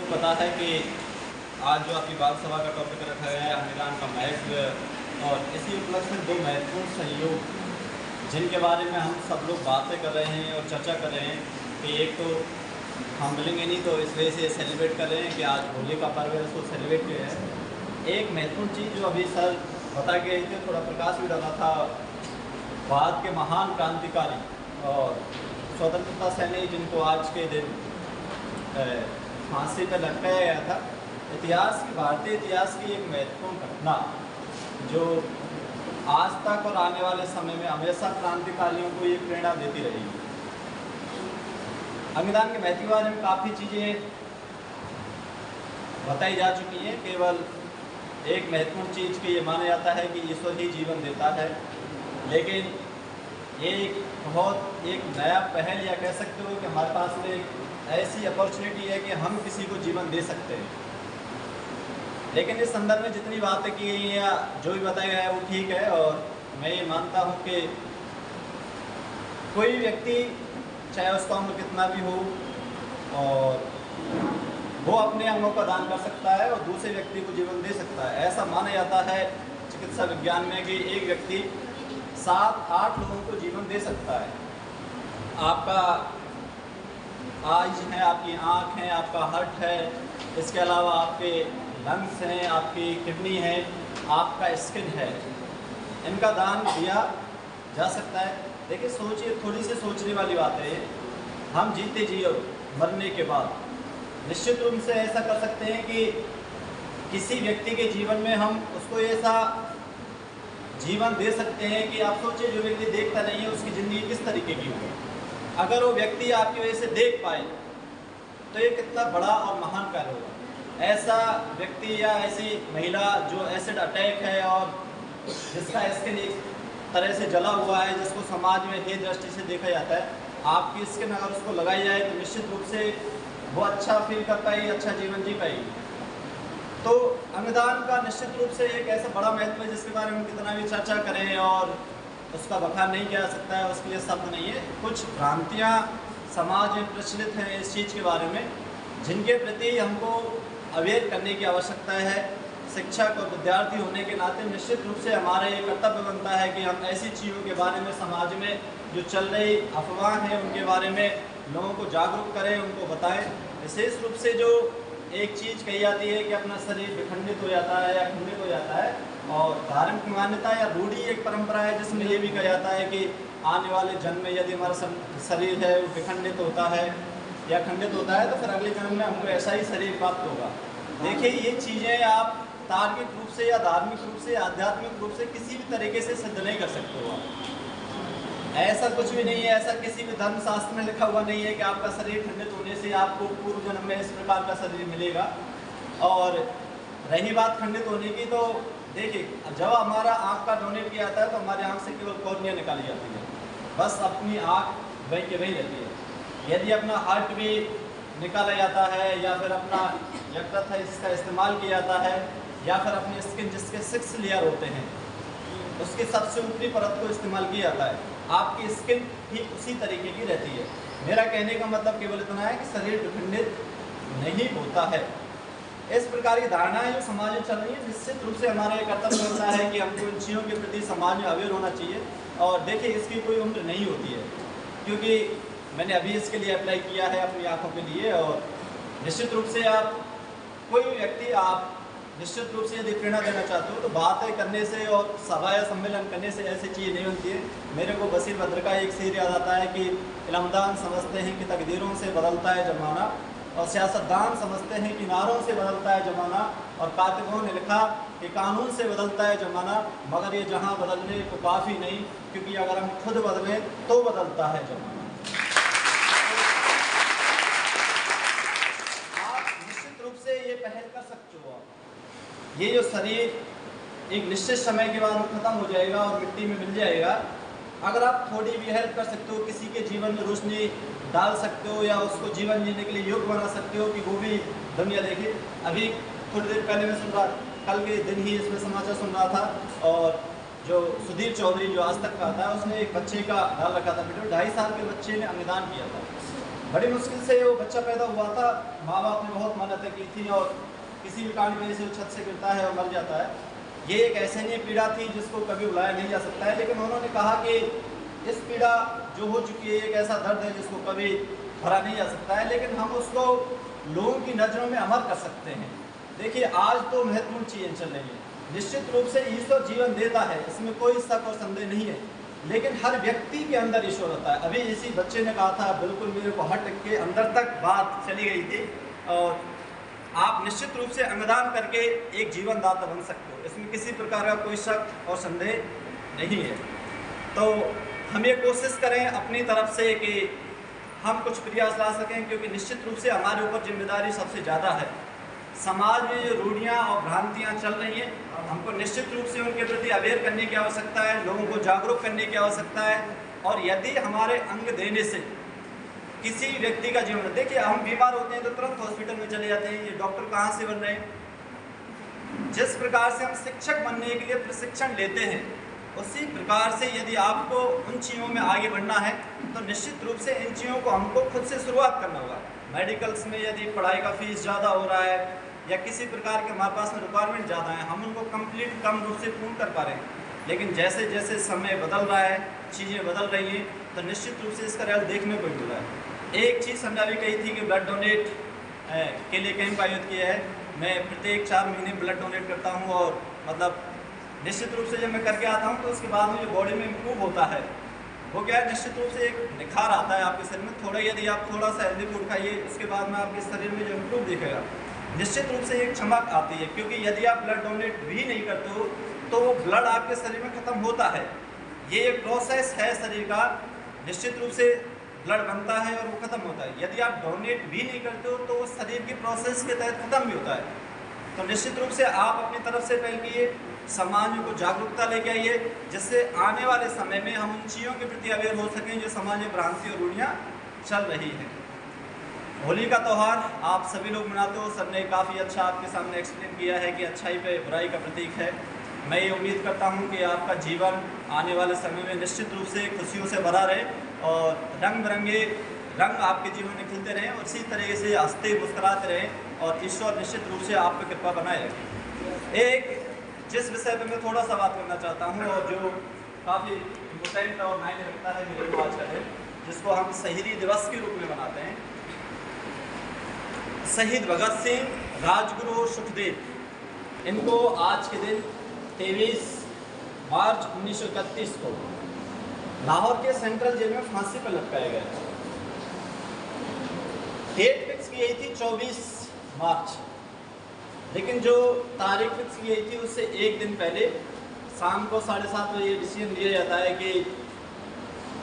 को पता है कि आज जो आपकी बाल सभा का टॉपिक रखा गया है अंगदान का महत्व, और इसी उपलक्ष्य में दो महत्वपूर्ण सहयोग जिनके बारे में हम सब लोग बातें कर रहे हैं और चर्चा कर रहे हैं कि एक तो हम मिलेंगे नहीं तो इस वजह से सेलिब्रेट कर रहे हैं कि आज होली का पर्व है, उसको सेलिब्रेट किया है। एक महत्वपूर्ण चीज़ जो अभी सर बता गए थे, थोड़ा प्रकाश भी डाला था, भारत के महान क्रांतिकारी और स्वतंत्रता सैनिक जिनको आज के दिन फांसी पर लटकाया गया था। इतिहास की, भारतीय इतिहास की एक महत्वपूर्ण घटना जो आज तक और आने वाले समय में हमेशा क्रांतिकारियों को ये प्रेरणा देती रहेगी। अंगदान के महत्व के बारे में काफ़ी चीज़ें बताई जा चुकी हैं। केवल एक महत्वपूर्ण चीज़ की ये माना जाता है कि ईश्वर ही जीवन देता है, लेकिन ये एक नया पहल या कह सकते हो कि हमारे पास में एक ऐसी अपॉर्चुनिटी है कि हम किसी को जीवन दे सकते हैं। लेकिन इस संदर्भ में जितनी बातें की गई हैं या जो भी बताया गया है वो ठीक है, और मैं ये मानता हूँ कि कोई व्यक्ति चाहे उसका उम्र कितना भी हो और वो अपने अंगों का दान कर सकता है और दूसरे व्यक्ति को जीवन दे सकता है। ऐसा माना जाता है चिकित्सा विज्ञान में कि एक व्यक्ति 7-8 लोगों को जीवन दे सकता है। आपका आइज है, आपकी आँख है, आपका हार्ट है, इसके अलावा आपके लंग्स हैं, आपकी किडनी है, आपका स्किन है, इनका दान दिया जा सकता है। देखिए सोचिए, थोड़ी सी सोचने वाली बात है, हम जीते जी और मरने के बाद निश्चित रूप से ऐसा कर सकते हैं कि किसी व्यक्ति के जीवन में हम उसको ऐसा जीवन दे सकते हैं कि आप सोचिए जो व्यक्ति देखता नहीं है उसकी ज़िंदगी किस तरीके की होगी। अगर वो व्यक्ति आपकी वजह से देख पाए तो ये कितना बड़ा और महान कार्य होगा। ऐसा व्यक्ति या ऐसी महिला जो एसिड अटैक है और जिसका स्किन एक तरह से जला हुआ है, जिसको समाज में हे दृष्टि से देखा जाता है, आपकी स्किन अगर उसको लगाई जाए तो निश्चित रूप से वो अच्छा फील कर पाएगी, अच्छा जीवन जी पाएगी। तो अंगदान का निश्चित रूप से एक ऐसा बड़ा महत्व है जिसके बारे में कितना भी चर्चा करें और उसका बखान नहीं किया जा सकता है, उसके लिए शब्द नहीं है। कुछ भ्रांतियाँ समाज में प्रचलित हैं इस चीज़ के बारे में, जिनके प्रति हमको अवेयर करने की आवश्यकता है। शिक्षक और विद्यार्थी होने के नाते निश्चित रूप से हमारा ये कर्तव्य बनता है कि हम ऐसी चीज़ों के बारे में समाज में जो चल रही अफवाह हैं उनके बारे में लोगों को जागरूक करें, उनको बताएं। विशेष रूप से जो एक चीज़ कही जाती है कि अपना शरीर विखंडित हो जाता है या खंडित हो जाता है, और धार्मिक मान्यता या रूढ़ी एक परंपरा है जिसमें ये भी कहा जाता है कि आने वाले जन्म में यदि हमारा शरीर है वो विखंडित होता है या खंडित होता है तो फिर अगले जन्म में हमको ऐसा ही शरीर प्राप्त होगा। देखिए ये चीज़ें आप तार्किक रूप से या धार्मिक रूप से, आध्यात्मिक रूप से किसी भी तरीके से सिद्ध नहीं कर सकते हो आप। ऐसा कुछ भी नहीं है, ऐसा किसी भी धर्मशास्त्र में लिखा हुआ नहीं है कि आपका शरीर खंडित होने से आपको पूर्व जन्म में इस प्रकार का शरीर मिलेगा। और रही बात खंडित होने की, तो देखिए जब हमारा आँख का डोनेट किया जाता है तो हमारे आँख से केवल कॉर्निया निकाली जाती है, बस अपनी आँख वही के वही रहती है। यदि अपना हार्ट भी निकाला जाता है या फिर अपना यकृत है इसका इस्तेमाल किया जाता है, या फिर अपनी स्किन जिसके 6 लेयर होते हैं उसके सबसे ऊपरी परत को इस्तेमाल किया जाता है, आपकी स्किन ठीक उसी तरीके की रहती है। मेरा कहने का मतलब केवल इतना है कि शरीर विखंडित नहीं होता है। इस प्रकार की धारणाएं जो समाज में चल रही है, निश्चित रूप से हमारा ये कर्तव्य बनता है कि हमको इन चीज़ों के प्रति समाज में अवेयर होना चाहिए। और देखिए इसकी कोई उम्र नहीं होती है, क्योंकि मैंने अभी इसके लिए अप्लाई किया है अपनी आँखों के लिए। और निश्चित रूप से आप कोई भी व्यक्ति आप निश्चित रूप से यदि प्रेरणा देना चाहते हो तो बातें करने से और सभा या सम्मेलन करने से ऐसी चीज़ नहीं होती है। मेरे को बशीर बद्र का एक शेर याद आता है कि इल्मदान समझते हैं कि तकदीरों से बदलता है ज़माना, और सियासतदान समझते हैं कि नारों से बदलता है ज़माना, और कातिबों ने लिखा कि कानून से बदलता है ज़माना, मगर ये जहाँ बदलने को काफ़ी नहीं, क्योंकि अगर हम खुद बदलें तो बदलता है ज़माना। आप निश्चित रूप से ये पहल कर सकते हो। ये जो शरीर एक निश्चित समय के बाद ख़त्म हो जाएगा और मिट्टी में मिल जाएगा, अगर आप थोड़ी भी हेल्प कर सकते हो, किसी के जीवन में रोशनी डाल सकते हो या उसको जीवन जीने के लिए योग्य बना सकते हो कि वो भी दुनिया देखे। अभी थोड़ी देर पहले मैं सुन रहा, कल के दिन ही इसमें समाचार सुन रहा था, और जो सुधीर चौधरी जो आज तक का था उसने एक बच्चे का डाल रखा था वीडियो, 2.5 साल के बच्चे ने अंगदान किया था। बड़ी मुश्किल से वो बच्चा पैदा हुआ था, माँ बाप ने बहुत मेहनत की थी और किसी भी कारण की वजह से वो छत से गिरता है और मर जाता है। ये एक ऐसी पीड़ा थी जिसको कभी बुलाया नहीं जा सकता है, लेकिन उन्होंने कहा कि इस पीड़ा जो हो चुकी है एक ऐसा दर्द है जिसको कभी भरा नहीं जा सकता है, लेकिन हम उसको लोगों की नज़रों में अमर कर सकते हैं। देखिए, आज तो महत्वपूर्ण चीज़ें चल रही हैं। निश्चित रूप से ईश्वर जीवन देता है, इसमें कोई शक और संदेह नहीं है, लेकिन हर व्यक्ति के अंदर ईश्वर होता है। अभी इसी बच्चे ने कहा था, बिल्कुल मेरे को हट के अंदर तक बात चली गई थी। और आप निश्चित रूप से अंगदान करके एक जीवन दाता बन सकते हो, इसमें किसी प्रकार का कोई शक और संदेह नहीं है। तो हम ये कोशिश करें अपनी तरफ से कि हम कुछ प्रयास ला सकें, क्योंकि निश्चित रूप से हमारे ऊपर जिम्मेदारी सबसे ज़्यादा है। समाज में जो रूढ़ियाँ और भ्रांतियाँ चल रही हैं, हमको निश्चित रूप से उनके प्रति अवेयर करने की आवश्यकता है, लोगों को जागरूक करने की आवश्यकता है। और यदि हमारे अंग देने से किसी व्यक्ति का जीवन, देखिए हम बीमार होते हैं तो तुरंत हॉस्पिटल में चले जाते हैं, ये डॉक्टर कहाँ से बन रहे हैं। जिस प्रकार से हम शिक्षक बनने के लिए प्रशिक्षण लेते हैं, उसी प्रकार से यदि आपको उन चीज़ों में आगे बढ़ना है तो निश्चित रूप से इन चीज़ों को हमको खुद से शुरुआत करना होगा। मेडिकल्स में यदि पढ़ाई का फीस ज़्यादा हो रहा है या किसी प्रकार के हमारे पास में रिक्वायरमेंट ज़्यादा है, हम उनको कंप्लीट कम रूप से पूर्ण कर पा रहे हैं, लेकिन जैसे जैसे समय बदल रहा है, चीज़ें बदल रही हैं, तो निश्चित रूप से इसका रिजल्ट देखने को मिल रहा है। एक चीज़ हमने अभी कही थी कि ब्लड डोनेट के लिए कैंप आयोजित किया है। मैं प्रत्येक 4 महीने ब्लड डोनेट करता हूँ और मतलब निश्चित रूप से जब मैं करके आता हूँ तो उसके बाद में जो बॉडी में इम्प्रूव होता है वो क्या है, निश्चित रूप से एक निखार आता है आपके शरीर में। थोड़ा यदि आप थोड़ा सा हेल्दी फूड खाइए, उसके बाद में आपके शरीर में जो इम्प्रूव दिखेगा, निश्चित रूप से एक चमक आती है। क्योंकि यदि आप ब्लड डोनेट भी नहीं करते हो तो वो ब्लड आपके शरीर में ख़त्म होता है। ये एक प्रोसेस है शरीर का, निश्चित रूप से ब्लड बनता है और वो ख़त्म होता है। यदि आप डोनेट भी नहीं करते हो तो वो शरीर की प्रोसेस के तहत ख़त्म भी होता है। तो निश्चित रूप से आप अपनी तरफ से पहल कीजिए, समाज को जागरूकता लेके आइए, जिससे आने वाले समय में हम उन चीज़ों के प्रति अवेयर हो सकें जो समाज में भ्रांति और रूढ़ियाँ चल रही हैं। होली का त्यौहार आप सभी लोग मनाते हो, सबने काफ़ी अच्छा आपके सामने एक्सप्लेन किया है कि अच्छाई पे बुराई का प्रतीक है। मैं ये उम्मीद करता हूँ कि आपका जीवन आने वाले समय में निश्चित रूप से खुशियों से भरा रहे और रंग बिरंगे रंग आपके जीवन में खिलते रहें और इसी तरीके से हंसते मुस्कुराते रहें और ईश्वर निश्चित रूप से आप पर कृपा बनाए रखें। एक जिस विषय पर मैं थोड़ा सा बात करना चाहता हूँ और जो काफ़ी इम्पोर्टेंट और मायने रखता है मेरे को आज का दिन, जिसको हम शहीदी दिवस के रूप में मनाते हैं। शहीद भगत सिंह, राजगुरु सुखदेव, इनको आज के दिन 23 मार्च 1931 को लाहौर के सेंट्रल जेल में फांसी पर लटकाया गया। डेट फिक्स की गई थी 24 मार्च, लेकिन जो तारीख फिक्स की गई थी उससे एक दिन पहले शाम को 7:30 बजे ये डिसीजन लिया जाता है कि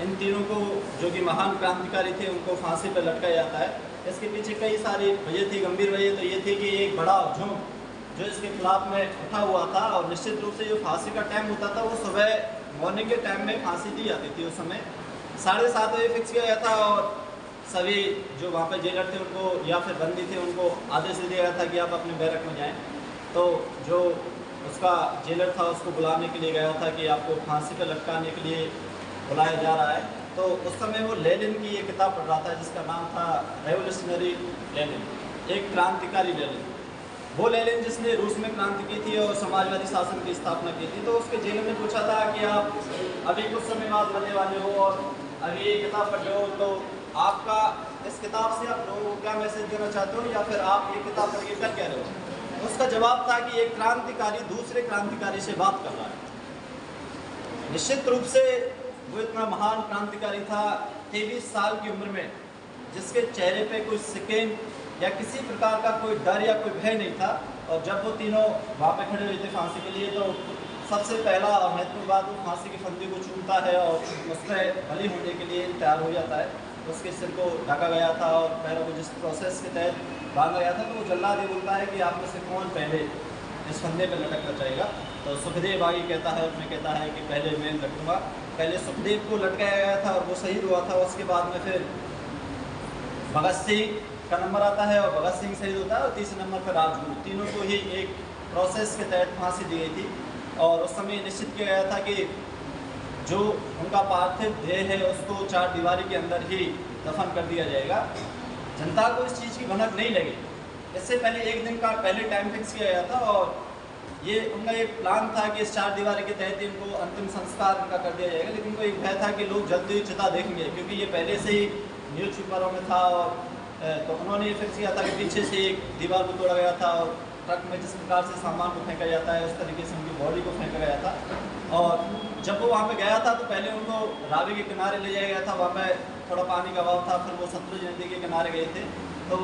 इन तीनों को, जो कि महान क्रांतिकारी थे, उनको फांसी पर लटकाया जाता है। इसके पीछे कई सारी वजह थी। गंभीर वजह तो ये थी कि एक बड़ा हजूम जो इसके खिलाफ में उठा हुआ था और निश्चित रूप से जो फांसी का टाइम होता था वो सुबह मॉर्निंग के टाइम में फांसी दी जाती थी। उस समय 7:30 बजे फिक्स किया गया था और सभी जो वहाँ पे जेलर थे उनको या फिर बंदी थे उनको आदेश दिया गया था कि आप अपने बैरक में जाएं। तो जो उसका जेलर था उसको बुलाने के लिए गया था कि आपको फांसी पर लटकाने के लिए बुलाया जा रहा है। तो उस समय वो लेनिन की ये किताब पढ़ रहा था जिसका नाम था रेवोल्यूशनरी लेनिन, एक क्रांतिकारी लेनिन। वो लेनिन जिसने रूस में क्रांति की थी और समाजवादी शासन की स्थापना की थी। तो उसके जेलर ने पूछा था कि आप अभी कुछ समय बाद मरने वाले हो और अभी ये किताब पढ़ रहे हो, तो आपका इस किताब से आप लोगों को क्या मैसेज देना चाहते हो या फिर आप ये किताब पढ़ के कर क्या रहे हो। उसका जवाब था कि एक क्रांतिकारी दूसरे क्रांतिकारी से बात कर रहा है। निश्चित रूप से वो इतना महान क्रांतिकारी था 23 साल की उम्र में, जिसके चेहरे पे कोई सेकेंड या किसी प्रकार का कोई डर या कोई भय नहीं था। और जब वो तीनों वहाँ पे खड़े हुए थे फांसी के लिए, तो सबसे पहला और महत्वपूर्ण बात, वो फांसी की फंदी को चूमता है और उसमें बलि होने के लिए तैयार हो जाता है। उसके सिर को ढका गया था और पैरों को जिस प्रोसेस के तहत बांधा गया था। तो वो जल्लाद ये बोलता है कि आप में से कौन पहले इस फंदे पर लटकना चाहेगा। तो सुखदेव आगे कहता है, उसमें कहता है कि पहले मैं लटकूँगा। पहले सुखदेव को लटकाया गया था और वो शहीद हुआ था। उसके बाद में फिर भगत सिंह का नंबर आता है और भगत सिंह शहीद होता है और तीसरे नंबर पर राजगुरु। तीनों को ही एक प्रोसेस के तहत फांसी दी गई थी। और उस समय निश्चित किया गया था कि जो उनका पार्थिव देह है उसको 4 दीवारी के अंदर ही दफन कर दिया जाएगा। जनता को इस चीज़ की भनक नहीं लगी। इससे पहले एक दिन का पहले टाइम फिक्स किया गया था और ये उनका एक प्लान था कि इस चार दीवारी के तहत इनको अंतिम संस्कार इनका कर दिया जाएगा, लेकिन उनको एक भय था कि लोग जल्दी चिता देखेंगे, क्योंकि ये पहले से ही न्यूज़ पेपरों में था। और तो उन्होंने ये फिक्स किया था कि पीछे से एक दीवार को तोड़ा गया था और ट्रक में जिस प्रकार से सामान को फेंका जाता है उस तरीके से उनकी बॉडी को फेंका गया था। और जब वो वहाँ पे गया था तो पहले उनको रावी के किनारे ले जाया गया था, वहाँ पे थोड़ा पानी का अभाव था, फिर वो सतलुज नदी के किनारे गए थे, तो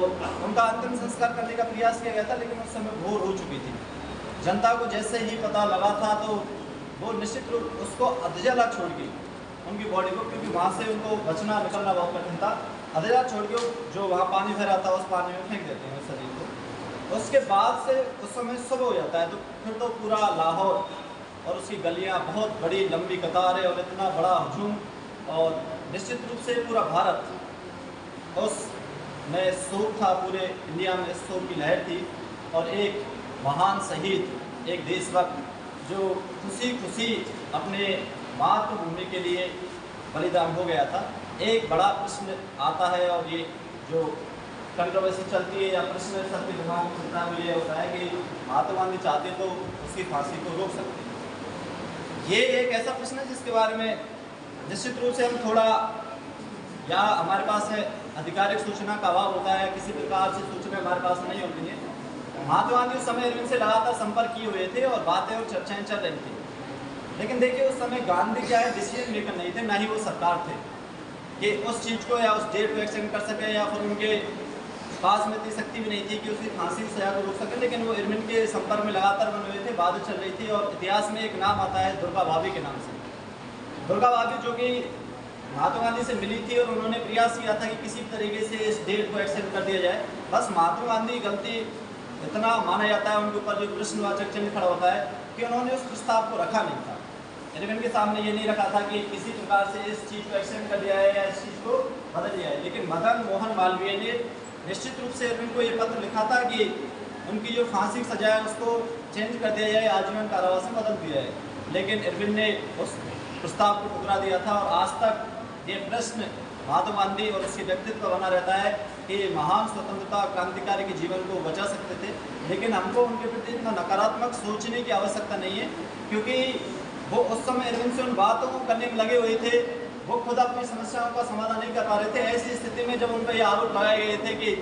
उनका अंतिम संस्कार करने का प्रयास किया गया था, लेकिन उस समय भोर हो चुकी थी। जनता को जैसे ही पता लगा था तो वो निश्चित रूप उसको अधजला छोड़ के उनकी बॉडी को, क्योंकि वहाँ से उनको बचना निकलना बहुत कठिन था, अधजला छोड़ के जो वहाँ पानी भरा था उस पानी में फेंक देते हैं उस शरीर को। उसके बाद से उस समय सुबह हो जाता है तो फिर तो पूरा लाहौर और उसकी गलियाँ बहुत बड़ी लंबी कतार है और इतना बड़ा हजूम, और निश्चित रूप से पूरा भारत उस में शोक था, पूरे इंडिया में शोक की लहर थी। और एक महान शहीद, एक देशभक्त जो खुशी खुशी अपने मातृभूमि के लिए बलिदान हो गया था। एक बड़ा प्रश्न आता है और ये जो कंट्रोवर्सी चलती है या प्रश्न सबके दिमाग में चलता है वो ये होता है कि महात्मा गांधी चाहते तो उसकी फांसी को रोक सकते। ये एक ऐसा प्रश्न है जिसके बारे में निश्चित रूप से हम थोड़ा, या हमारे पास आधिकारिक सूचना का अभाव होता है, किसी प्रकार से सूचना हमारे पास नहीं होती है। महात्मा गांधी उस समय इनसे लगातार संपर्क किए हुए थे और बातें और चर्चाएं चल रही थी, लेकिन देखिए उस समय गांधी क्या है डिसीजन मेकर नहीं थे, ना ही वो सरकार थे कि उस चीज़ को या उस डेट को एक्सटेंड कर सके, या फिर उनके पास में इतनी शक्ति भी नहीं थी कि उसकी फांसी सजा को रोक सके। लेकिन वो इरविन के संपर्क में लगातार बने हुए थे, बातें चल रही थी। और इतिहास में एक नाम आता है दुर्गा भाभी के नाम से। दुर्गा भाभी जो कि महात्मा गांधी से मिली थी और उन्होंने प्रयास किया था कि किसी तरीके से इस डेट को एक्सटेंड कर दिया जाए। बस महात्मा गांधी गलती इतना माना जाता है, उनके ऊपर जो प्रश्नवाचक चिन्ह खड़ा होता है कि उन्होंने उस प्रस्ताव को रखा नहीं था। इरविन के सामने ये नहीं रखा था कि किसी प्रकार से इस चीज़ को एक्सटेंड कर दिया है या इस चीज़ को बदल दिया है। लेकिन मदन मोहन मालवीय ने निश्चित रूप से इरविन को ये पत्र लिखा था कि उनकी जो फांसी की सजा है उसको चेंज कर दिया जाए, आजीवन कारावास में बदल दिया है। लेकिन इरविन ने उस प्रस्ताव को ठुकरा दिया था और आज तक ये प्रश्न महात्मा गांधी और उसके व्यक्तित्व बना रहता है कि महान स्वतंत्रता क्रांतिकारी के जीवन को बचा सकते थे। लेकिन हमको उनके प्रति इतना नकारात्मक सोचने की आवश्यकता नहीं है, क्योंकि वो उस समय इरविन से उन बातों को करने में लगे हुए थे, वो खुद अपनी समस्याओं का समाधान नहीं कर पा रहे थे। ऐसी स्थिति में जब उन पर ये आरोप लगाए गए थे कि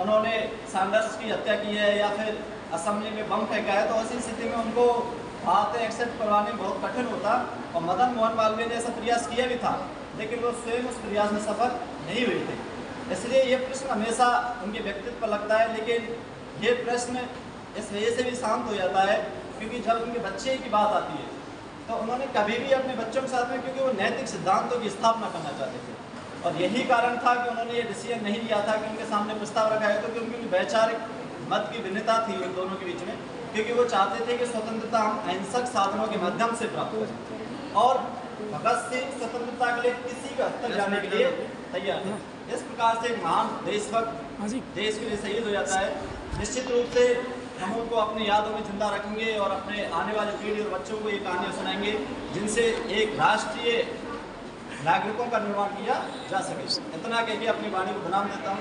उन्होंने सैंडर्स की हत्या की है या फिर असेंबली में बम फेंका है, तो ऐसी स्थिति में उनको बातें एक्सेप्ट करवाने में बहुत कठिन होता। और मदन मोहन मालवीय ने ऐसा प्रयास किया भी था, लेकिन वो स्वयं उस प्रयास में सफल नहीं हुए थे। इसलिए ये प्रश्न हमेशा उनके व्यक्तित्व पर लगता है, लेकिन ये प्रश्न इस वजह से भी शांत हो जाता है क्योंकि जब उनके बच्चे की बात आती है तो उन्होंने कभी भी अपने बच्चों के साथ में, क्योंकि वो नैतिक सिद्धांतों की स्थापना करना चाहते थे और यही कारण था कि उन्होंने ये डिसीजन नहीं लिया था कि उनके सामने प्रस्ताव रखा है, तो क्योंकि उनकी वैचारिक मत की भिन्नता थी उन दोनों के बीच में, क्योंकि वो चाहते थे कि स्वतंत्रता हम अहिंसक साधनों के माध्यम से प्राप्त करें और भगत सिंह स्वतंत्रता के लिए किसी का हद तक जाने के लिए तैयार थे। इस प्रकार से एक महान देशभक्त देश के लिए शहीद हो जाता है। निश्चित रूप से हम उनको अपनी यादों में जिंदा रखेंगे और अपने आने वाली पीढ़ी और बच्चों को ये कहानियाँ सुनाएंगे जिनसे एक राष्ट्रीय नागरिकों का निर्माण किया जा सके। इतना कह के अपनी वाणी को विराम देता हूँ।